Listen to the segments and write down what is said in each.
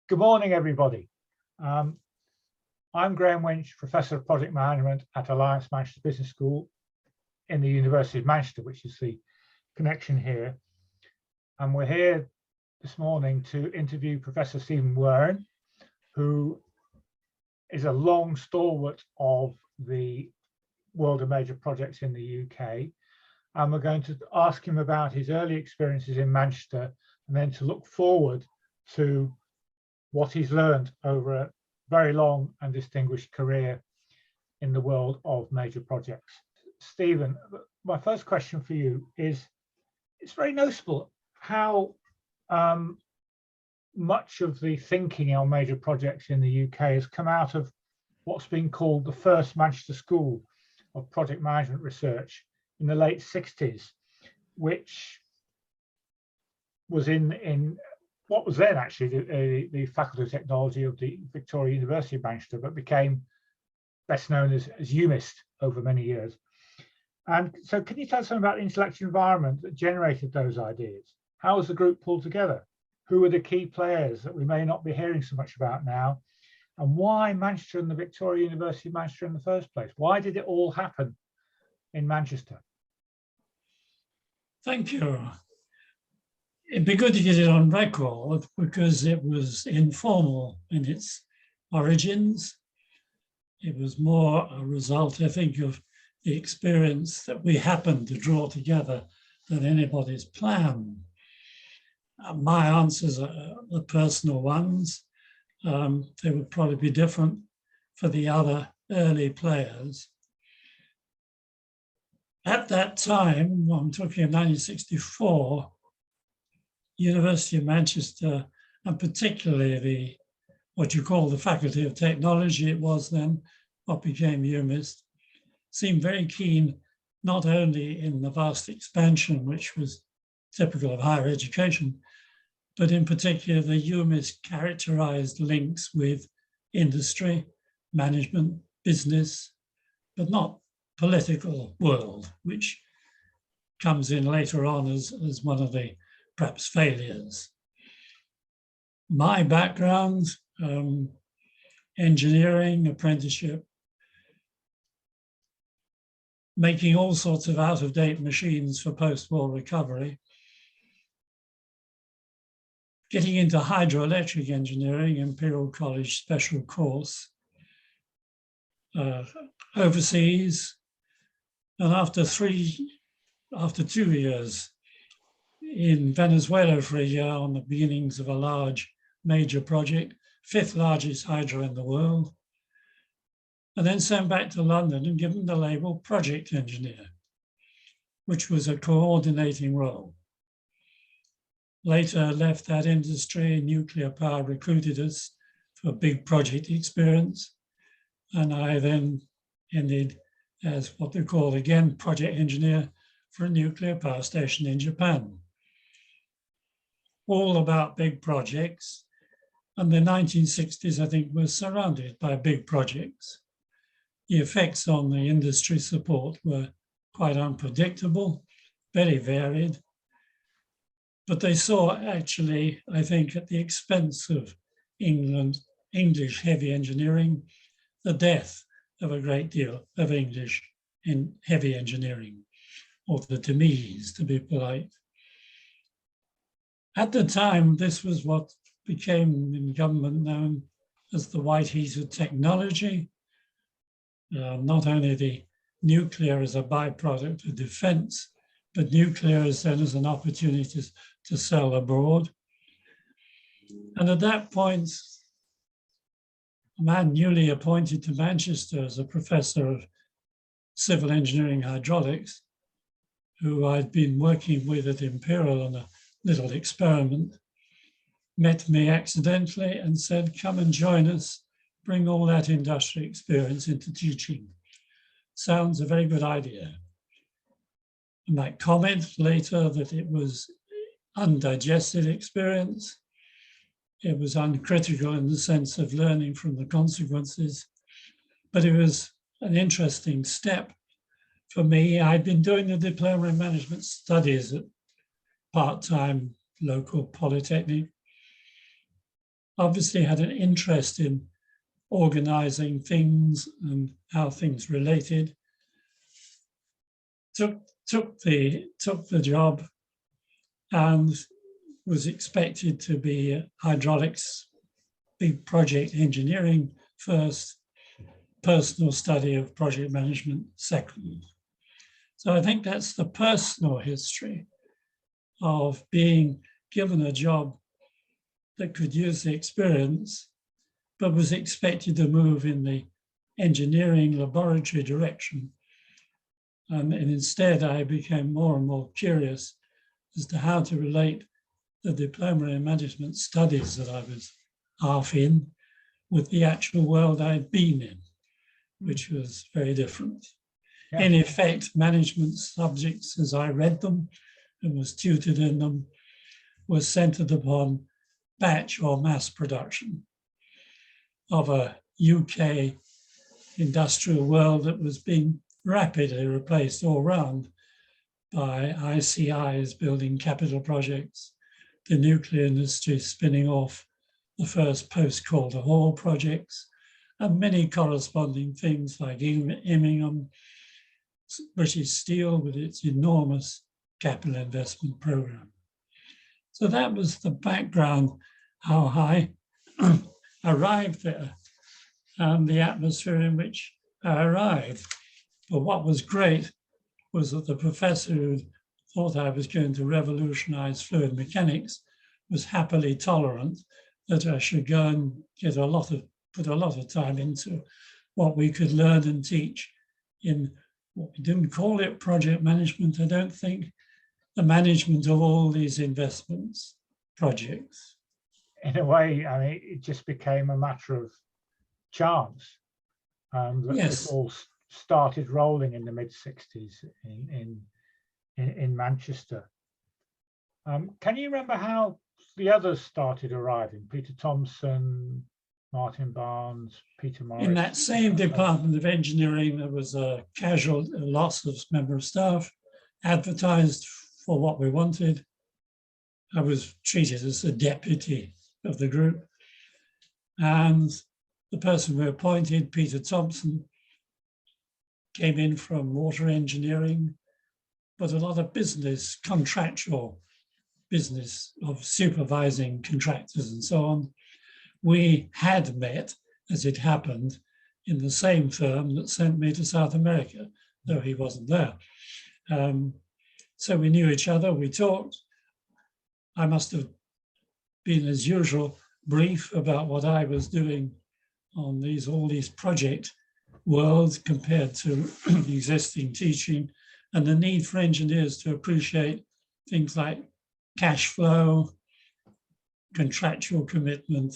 Good morning, everybody. I'm Graham Winch, Professor of Project Management at Alliance Manchester Business School in the University of Manchester, which is the connection here. And we're here this morning to interview Professor Stephen Wearne, who is a long stalwart of the world of major projects in the UK. And we're going to ask him about his early experiences in Manchester and then to look forward to what he's learned over a very long and distinguished career in the world of major projects. Stephen, my first question for you is, it's very noticeable how much of the thinking on major projects in the UK has come out of what's been called the first Manchester School of Project Management Research in the late 60s, which was in what was then actually the Faculty of Technology of the Victoria University of Manchester, but became best known as UMIST over many years. And so can you tell us something about the intellectual environment that generated those ideas? How was the group pulled together? Who were the key players that we may not be hearing so much about now? And why Manchester and the Victoria University of Manchester in the first place? Why did it all happen in Manchester? Thank you. It'd be good to get it on record because it was informal in its origins. It was more a result, I think, of the experience that we happened to draw together than anybody's plan. My answers are the personal ones. They would probably be different for the other early players. At that time, I'm talking of 1964, University of Manchester, and particularly what you call the Faculty of Technology, it was then, what became UMIST, seemed very keen not only in the vast expansion, which was typical of higher education, but in particular the UMIST characterized links with industry, management, business, but not political world, which comes in later on as one of the perhaps failures. My background, engineering, apprenticeship, making all sorts of out-of-date machines for post-war recovery, getting into hydroelectric engineering, Imperial College special course, overseas, and after 2 years in Venezuela for a year on the beginnings of a large major project, 5th largest hydro in the world, and then sent back to London and given the label project engineer, which was a coordinating role. Later left that industry, nuclear power recruited us for big project experience, and I then ended as what they call again project engineer for a nuclear power station in Japan. All about big projects. And the 1960s, I think, was surrounded by big projects. The effects on the industry support were quite unpredictable, very varied, but they saw actually, I think, at the expense of English heavy engineering, the death of a great deal of English in heavy engineering, or the demise, to be polite. At the time, this was what became in government known as the white heat of technology. Not only the nuclear as a byproduct of defense, but nuclear as then as an opportunity to sell abroad. And at that point, a man newly appointed to Manchester as a professor of civil engineering hydraulics, who I'd been working with at Imperial on a little experiment, met me accidentally and said, come and join us, bring all that industry experience into teaching. Sounds a very good idea. I might comment later that it was undigested experience. It was uncritical in the sense of learning from the consequences, but it was an interesting step for me. I'd been doing the diploma in management studies at part-time local polytechnic. obviously had an interest in organizing things and how things related. Took the job and was expected to be hydraulics, big project engineering first, personal study of project management second. So I think that's the personal history of being given a job that could use the experience, but was expected to move in the engineering laboratory direction. And instead, I became more and more curious as to how to relate the diploma in management studies that I was half in with the actual world I'd been in, which was very different. Yeah. In effect, management subjects, as I read them and was tutored in them, was centered upon batch or mass production of a UK industrial world that was being rapidly replaced all round by ICIs building capital projects, the nuclear industry spinning off the first post-Calder Hall projects, and many corresponding things like Immingham, British Steel with its enormous capital investment program. So that was the background, how I arrived there and the atmosphere in which I arrived. But what was great was that the professor who thought I was going to revolutionize fluid mechanics was happily tolerant that I should go and put a lot of time into what we could learn and teach in what we didn't call it project management, I don't think, the management of all these investments projects. In a way, I mean, it just became a matter of chance. That yes. It all started rolling in the mid-60s in Manchester. Can you remember how the others started arriving? Peter Thompson, Martin Barnes, Peter Morris. In that same department of engineering, there was a casual loss of member of staff, advertised for what we wanted. I was treated as the deputy of the group. And the person we appointed, Peter Thompson, came in from water engineering, but a lot of business, contractual business of supervising contractors and so on. We had met, as it happened, in the same firm that sent me to South America, though he wasn't there. So we knew each other, we talked. I must have been, as usual, brief about what I was doing on all these project worlds compared to the existing teaching, and the need for engineers to appreciate things like cash flow, contractual commitment,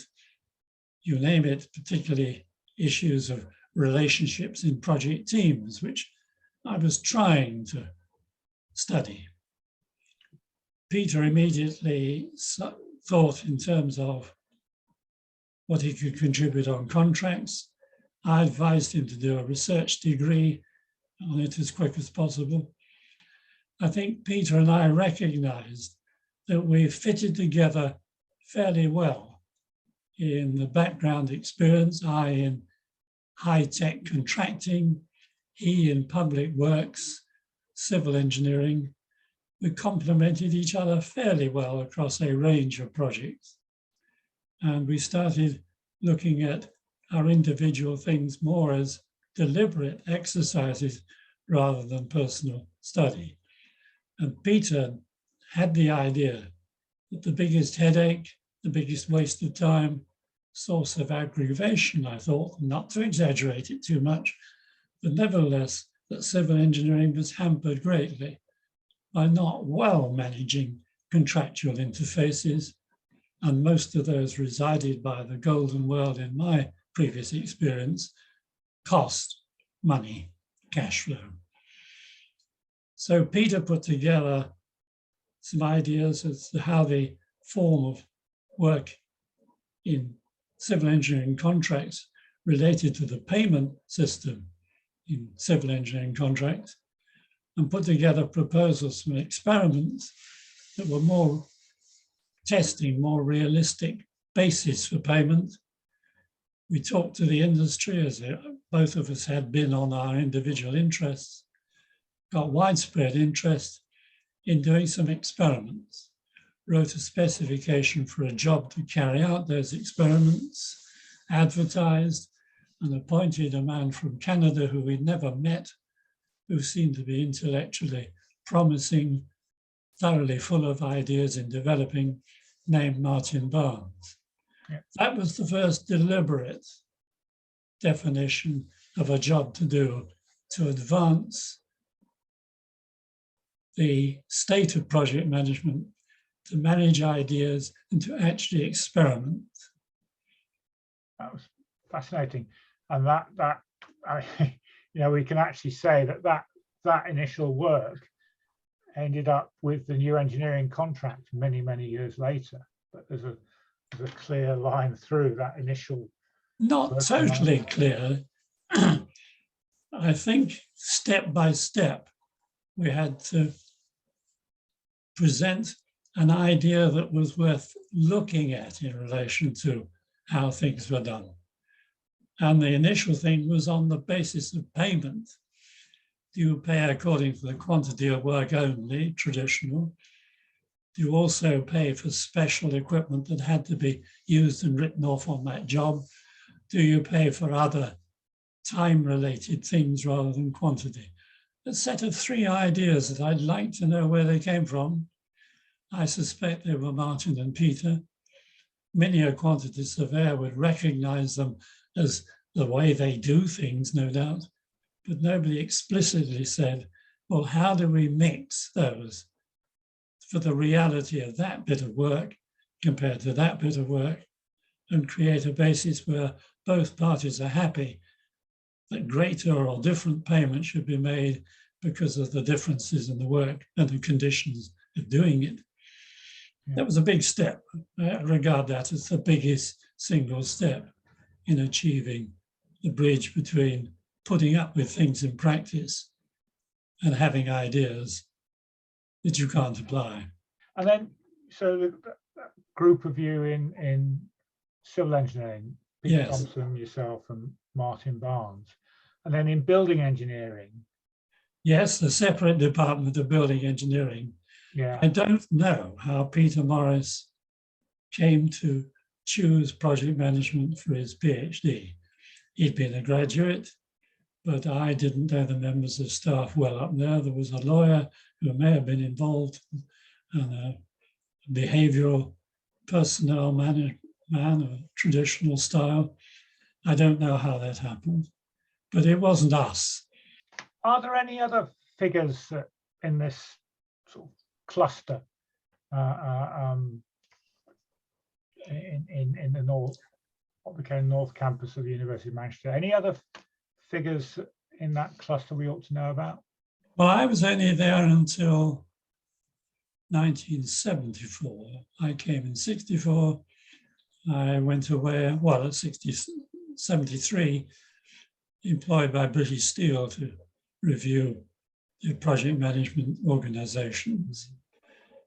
you name it, particularly issues of relationships in project teams, which I was trying to study. Peter immediately thought in terms of what he could contribute on contracts. I advised him to do a research degree on it as quick as possible. I think Peter and I recognized that we fitted together fairly well in the background experience, I in high-tech contracting, he in public works, civil engineering. We complemented each other fairly well across a range of projects. And we started looking at our individual things more as deliberate exercises rather than personal study. And Peter had the idea that the biggest headache, the biggest waste of time, source of aggravation, I thought, not to exaggerate it too much, but nevertheless, that civil engineering was hampered greatly by not well managing contractual interfaces, and most of those resided by the golden world in my previous experience, cost, money, cash flow. So Peter put together some ideas as to how the form of work in civil engineering contracts related to the payment system in civil engineering contracts, and put together proposals from experiments that were more testing, more realistic basis for payment. We talked to the industry, as both of us had been on our individual interests, got widespread interest in doing some experiments, wrote a specification for a job to carry out those experiments, advertised, and appointed a man from Canada who we'd never met, who seemed to be intellectually promising, thoroughly full of ideas in developing, named Martin Barnes. Yeah. That was the first deliberate definition of a job to do to advance the state of project management, to manage ideas and to actually experiment. That was fascinating. And we can actually say that initial work ended up with the new engineering contract many, many years later. But there's a clear line through that initial. Not totally clear. I think step by step, we had to present an idea that was worth looking at in relation to how things were done. And the initial thing was on the basis of payment. Do you pay according to the quantity of work only, traditional? Do you also pay for special equipment that had to be used and written off on that job? Do you pay for other time-related things rather than quantity? A set of three ideas that I'd like to know where they came from. I suspect they were Martin and Peter. Many a quantity surveyor would recognize them as the way they do things, no doubt, but nobody explicitly said, well, how do we mix those for the reality of that bit of work compared to that bit of work and create a basis where both parties are happy that greater or different payment should be made because of the differences in the work and the conditions of doing it. Yeah. That was a big step. I regard that as the biggest single step in achieving the bridge between putting up with things in practice and having ideas that you can't apply. And then, so the group of you in civil engineering, Peter Thompson, yourself, and Martin Barnes. And then in building engineering. Yes, a separate department of building engineering. Yeah. I don't know how Peter Morris came to choose project management for his PhD. He'd been a graduate, but I didn't know the members of staff well up there. There was a lawyer who may have been involved and a behavioral personnel man of traditional style. I don't know how that happened, but it wasn't us. Are there any other figures in this sort of cluster in the north, what became North Campus of the University of Manchester? Any other figures in that cluster we ought to know about? Well, I was only there until 1974. I came in 64. I went away, well, at 73, employed by British Steel to review the project management organizations,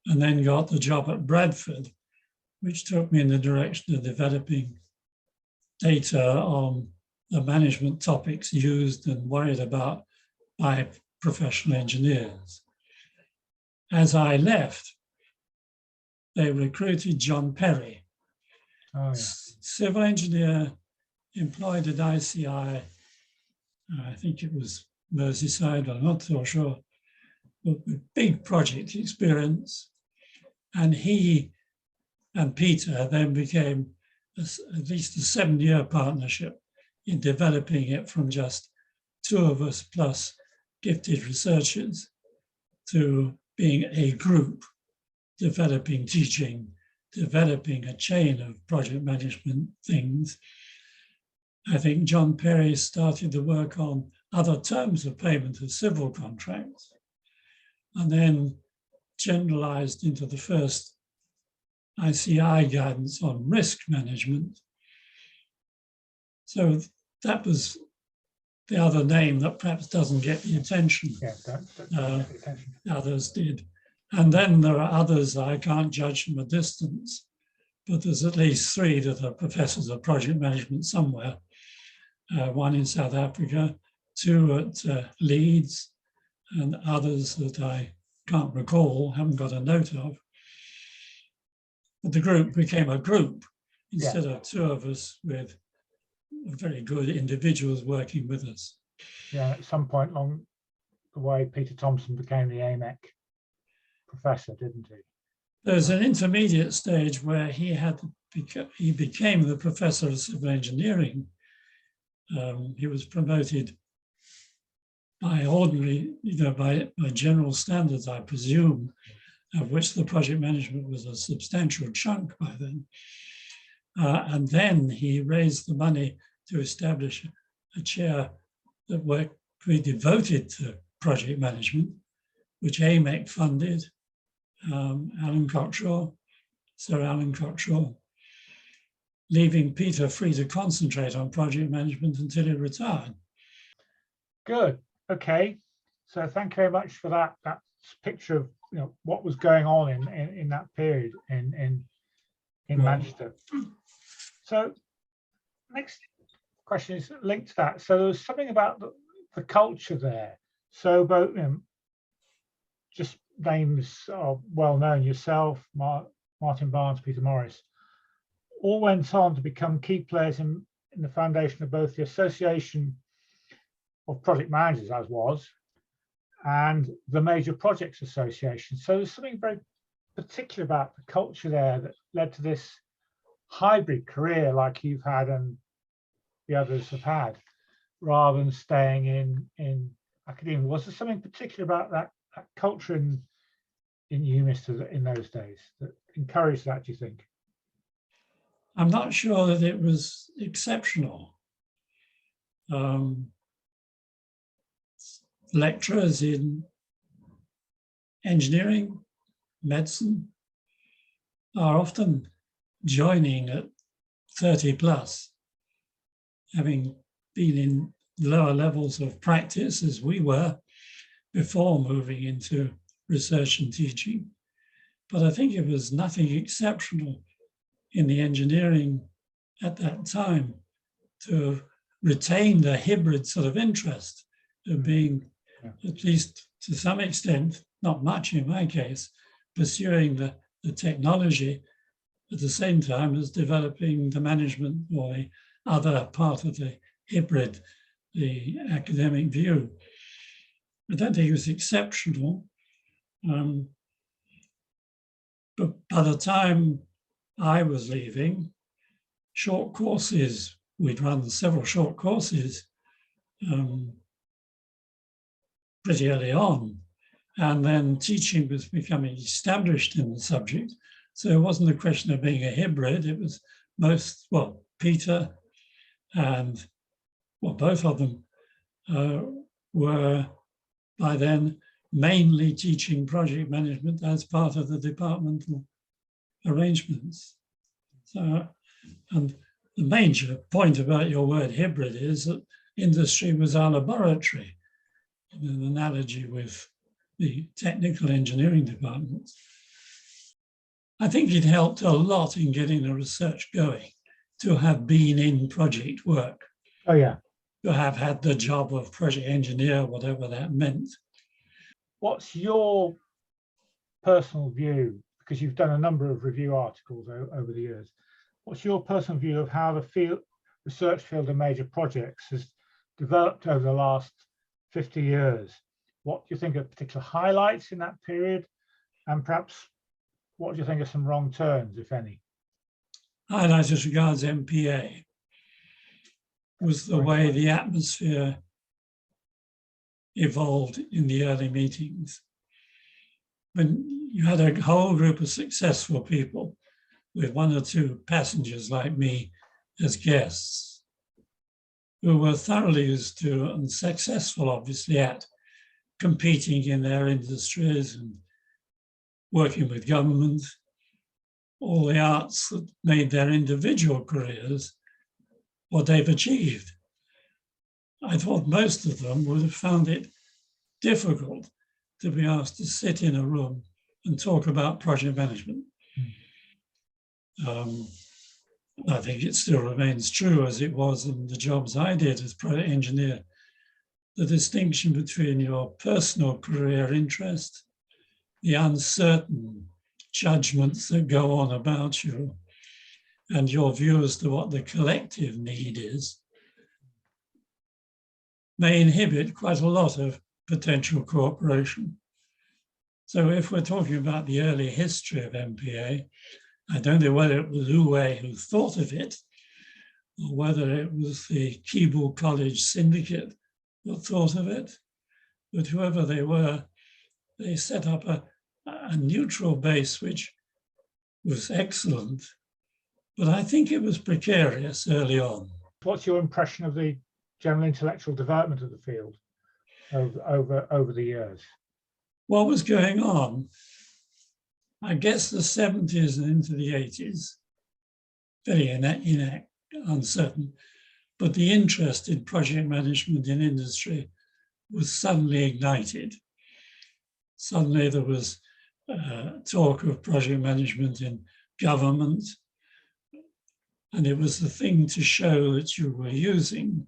and then got the job at Bradford, which took me in the direction of developing data on the management topics used and worried about by professional engineers. As I left, they recruited John Perry, civil engineer employed at ICI, I think it was Merseyside, I'm not so sure, but with big project experience. And he and Peter then became at least a 7-year partnership in developing it from just two of us plus gifted researchers to being a group, developing teaching, developing a chain of project management things. I think John Perry started the work on other terms of payment of civil contracts, and then generalized into the first ICI guidance on risk management. So that was the other name that perhaps doesn't get the attention. Yeah, the attention. Others did. And then there are others I can't judge from a distance, but there's at least 3 that are professors of project management somewhere. One in South Africa, 2 at Leeds, and others that I can't recall, haven't got a note of. But the group became a group instead of 2 of us with very good individuals working with us. Yeah, at some point along the way, Peter Thompson became the AMEC professor, didn't he? There's an intermediate stage where he became the professor of civil engineering. He was promoted by ordinary, by general standards, I presume, of which the project management was a substantial chunk by then. And then he raised the money to establish a chair that would be devoted to project management, which AMEC funded, Alan Cockshaw, Sir Alan Cockshaw, leaving Peter free to concentrate on project management until he retired. Good. Okay. So thank you very much for that picture of what was going on in that period in Manchester. So next question is linked to that. So there was something about the culture there. So both just names are well known, yourself, Martin Barnes, Peter Morris, all went on to become key players in the foundation of both the Association of Project Managers, as was, and the Major Projects Association. So there's something very particular about the culture there that led to this hybrid career like you've had and the others have had, rather than staying in academia. Was there something particular about that culture in UMIST in those days that encouraged that, do you think? I'm not sure that it was exceptional. Lecturers in engineering, medicine are often joining at 30 plus, having been in lower levels of practice as we were before moving into research and teaching. But I think it was nothing exceptional in the engineering at that time to retain the hybrid sort of interest of being, at least to some extent, not much in my case, pursuing the technology at the same time as developing the management or the other part of the hybrid, the academic view. I don't think it was exceptional. But by the time I was leaving, short courses, we'd run several short courses pretty early on. And then teaching was becoming established in the subject. So it wasn't a question of being a hybrid. It was Peter and, both of them were by then mainly teaching project management as part of the departmental arrangements. So, and the major point about your word hybrid is that industry was our laboratory, an analogy with the technical engineering departments. I think it helped a lot in getting the research going to have been in project work. Oh, yeah. To have had the job of project engineer, whatever that meant. What's your personal view, because you've done a number of review articles over the years, what's your personal view of how the research field of major projects has developed over the last 50 years? What do you think are particular highlights in that period? And perhaps what do you think are some wrong turns, if any? Highlights as regards MPA was the way the atmosphere evolved in the early meetings. When you had a whole group of successful people with 1 or 2 passengers like me as guests, who were thoroughly used to and successful, obviously, at competing in their industries and working with government, all the arts that made their individual careers what they've achieved. I thought most of them would have found it difficult to be asked to sit in a room and talk about project management. I think it still remains true as it was in the jobs I did as project engineer, the distinction between your personal career interest, the uncertain judgments that go on about you, and your view as to what the collective need is, may inhibit quite a lot of potential cooperation. So if we're talking about the early history of MPA, I don't know whether it was Uwe who thought of it, or whether it was the Keble College Syndicate that thought of it, but whoever they were, they set up a neutral base which was excellent, but I think it was precarious early on. What's your impression of the general intellectual development of the field over the years? What was going on? I guess the 70s and into the 80s, very uncertain, but the interest in project management in industry was suddenly ignited. Suddenly there was talk of project management in government, and it was the thing to show that you were using.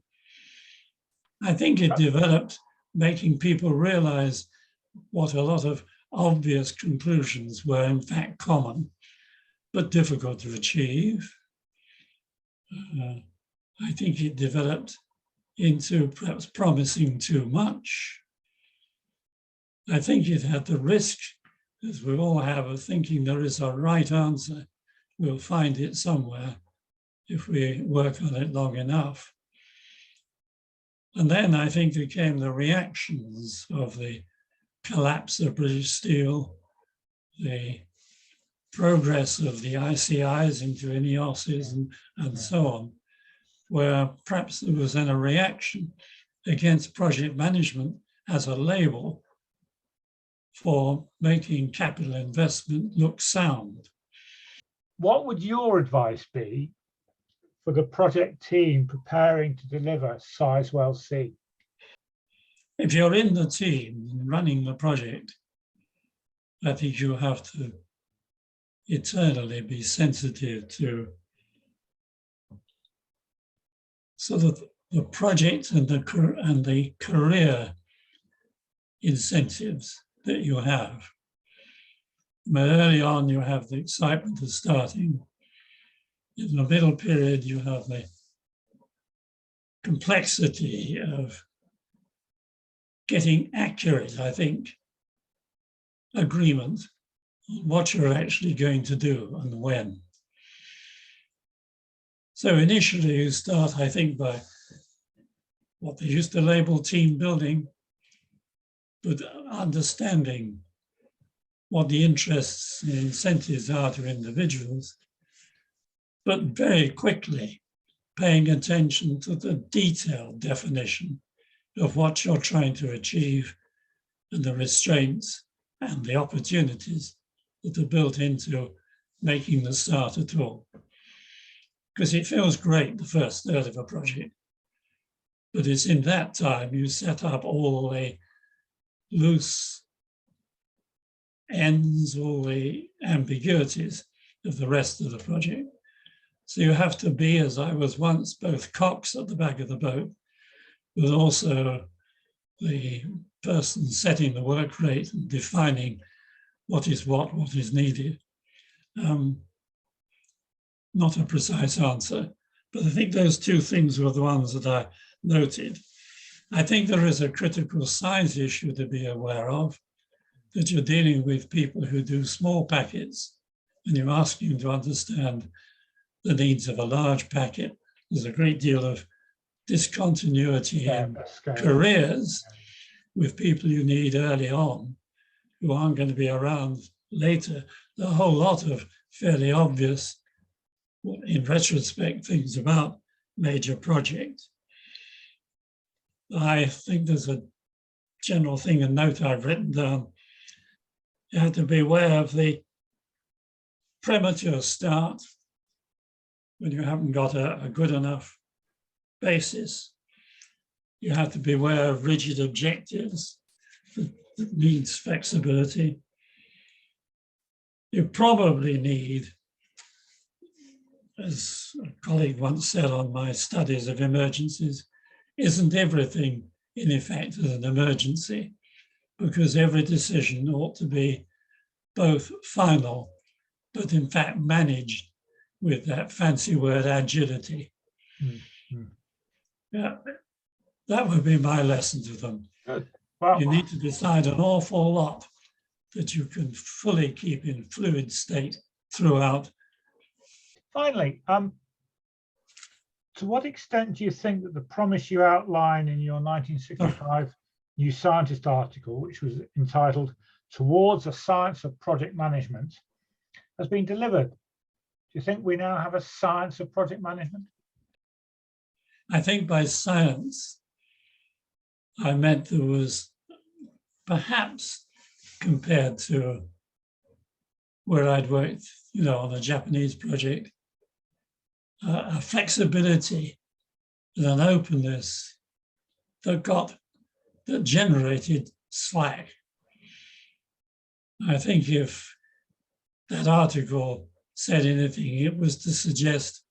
I think it developed, making people realize what a lot of obvious conclusions were in fact common, but difficult to achieve. I think it developed into perhaps promising too much. I think it had the risk, as we all have, of thinking there is a right answer. We'll find it somewhere if we work on it long enough. And then I think there came the reactions of the collapse of British Steel, the progress of the ICIs into INEOSs and so on, where perhaps there was then a reaction against project management as a label for making capital investment look sound. What would your advice be for the project team preparing to deliver Sizewell C? If you're in the team running the project, I think you have to eternally be sensitive to sort of the project and the career incentives that you have. But early on, you have the excitement of starting. In the middle period, you have the complexity of getting accurate, I think, agreement on what you're actually going to do and when. So initially you start, I think, by what they used to label team building, but understanding what the interests and incentives are to individuals, but very quickly paying attention to the detailed definition of what you're trying to achieve and the restraints and the opportunities that are built into making the start at all. Because it feels great the first third of a project, but it's in that time you set up all the loose ends, all the ambiguities of the rest of the project. So you have to be, as I was once, both cox at the back of the boat, but also the person setting the work rate and defining what is needed. Not a precise answer, but I think those two things were the ones that I noted. I think there is a critical size issue to be aware of, that you're dealing with people who do small packets and you're asking them to understand the needs of a large packet. There's a great deal of discontinuity in careers with people you need early on who aren't going to be around later. There are a whole lot of fairly obvious, in retrospect, things about major projects. I think there's a general thing, a note I've written down. You have to be aware of the premature start when you haven't got a good enough basis. You have to be aware of rigid objectives that needs flexibility. You probably need as a colleague once said on my studies of emergencies, isn't everything in effect an emergency, because every decision ought to be both final, but in fact managed with that fancy word agility. Mm-hmm. Yeah, that would be my lesson to them. Good. Well, you need to decide an awful lot that you can fully keep in fluid state throughout. Finally, to what extent do you think that the promise you outline in your 1965 New Scientist article, which was entitled Towards a Science of Project Management, has been delivered? Do you think we now have a science of project management? I think by science, I meant there was perhaps, compared to where I'd worked, on a Japanese project, a flexibility and an openness that generated slack. I think if that article said anything, it was to suggest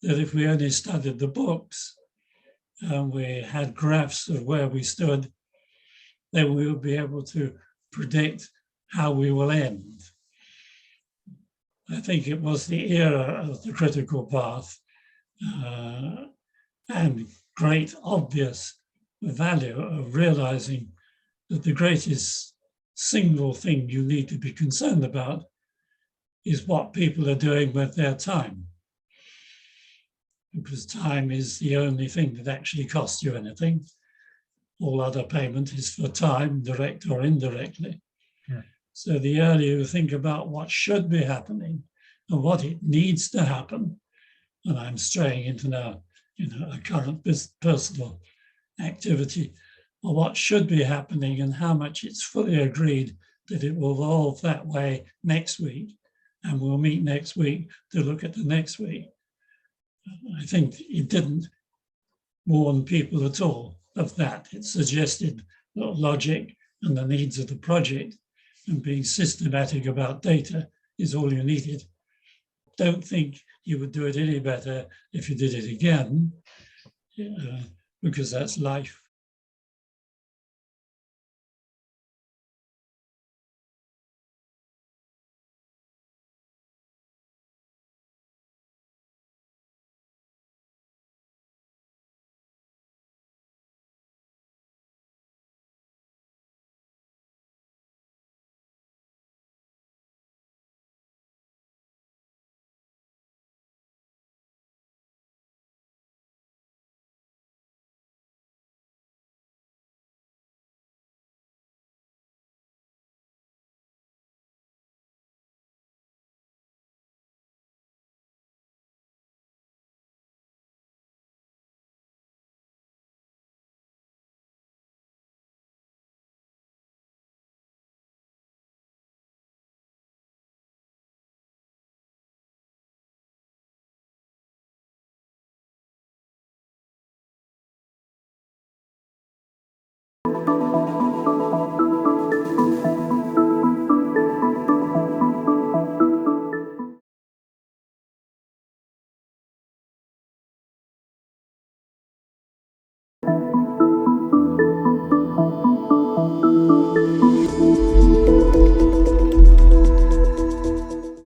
that if we only studied the books and we had graphs of where we stood, then we would be able to predict how we will end. I think it was the era of the critical path and great obvious value of realizing that the greatest single thing you need to be concerned about is what people are doing with their time. Because time is the only thing that actually costs you anything. All other payment is for time, direct or indirectly. Yeah. So the earlier you think about what should be happening and what it needs to happen, and I'm straying into now, a current personal activity, or what should be happening and how much it's fully agreed that it will evolve that way next week, and we'll meet next week to look at the next week. I think it didn't warn people at all of that. It suggested that logic and the needs of the project and being systematic about data is all you needed. Don't think you would do it any better if you did it again, because that's life.